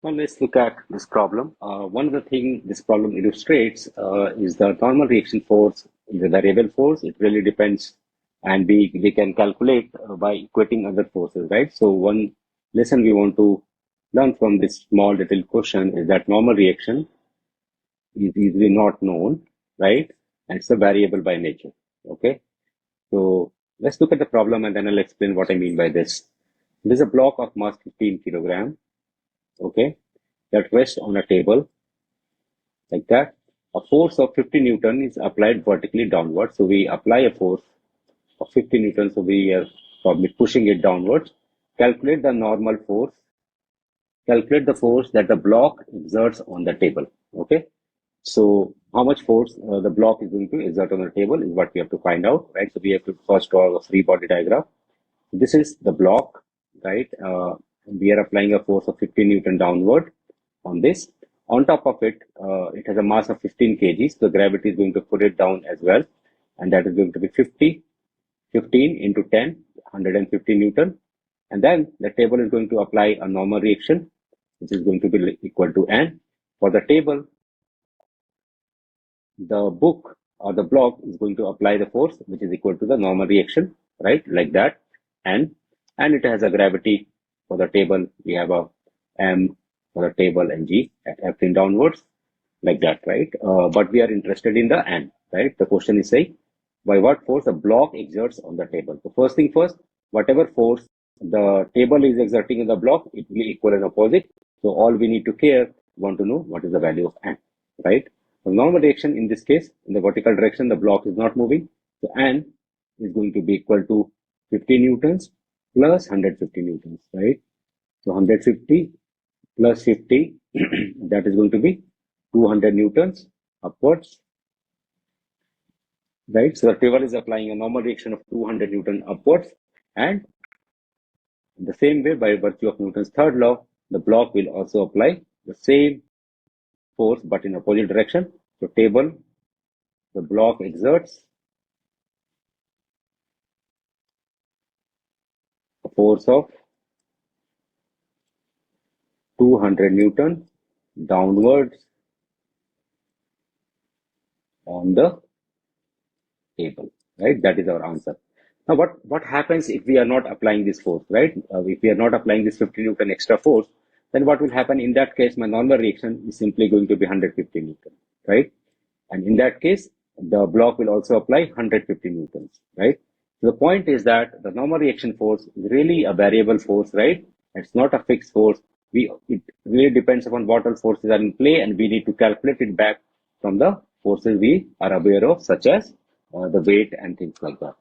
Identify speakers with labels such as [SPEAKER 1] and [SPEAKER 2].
[SPEAKER 1] Well, let's look at this problem. One of the things this problem illustrates is the normal reaction force is a variable force. It really depends, and we can calculate by equating other forces, right? So one lesson we want to learn from this small little question is that normal reaction is easily not known, right? And it's a variable by nature. Okay, so let's look at the problem and then I'll explain what I mean by this. There's a block of mass 15 kilogram, okay, that rests on a table like that. A force of 50 Newton is applied vertically downward. So we apply a force of 50 Newton. So we are probably pushing it downwards. Calculate the normal force. Calculate the force that the block exerts on the table. Okay. So how much force the block is going to exert on the table is what we have to find out, right? So we have to first draw a free body diagram. This is the block, right? We are applying a force of 15 Newton downward on this. On top of it, it has a mass of 15 kgs. So gravity is going to put it down as well. And that is going to be 15 into 10, 150 Newton. And then the table is going to apply a normal reaction, which is going to be equal to N. For the table, the book or the block is going to apply the force, which is equal to the normal reaction, right? Like that. And it has a gravity for the table. We have a M for the table and G acting downwards like that, right? But we are interested in the N, right? The question is saying by what force the block exerts on the table. So first thing first, whatever force the table is exerting on the block, it will equal and opposite. So all we need to want to know what is the value of N, right? The normal reaction in this case, in the vertical direction, the block is not moving. So N is going to be equal to 50 newtons plus 150 newtons, right? So 150 plus 50, that is going to be 200 newtons upwards, right? So the table is applying a normal reaction of 200 Newton upwards. And in the same way, by virtue of Newton's third law, the block will also apply the same force but in opposite direction. So table, the block exerts a force of 200 Newton downwards on the table, right? That is our answer. Now, what happens if we are not applying this force, right? If we are not applying this 50 Newton extra force, then what will happen in that case? My normal reaction is simply going to be 150 Newton, right? And in that case, the block will also apply 150 Newtons, right? So the point is that the normal reaction force is really a variable force, right? It's not a fixed force. It really depends upon what all forces are in play, and we need to calculate it back from the forces we are aware of, such as the weight and things like that.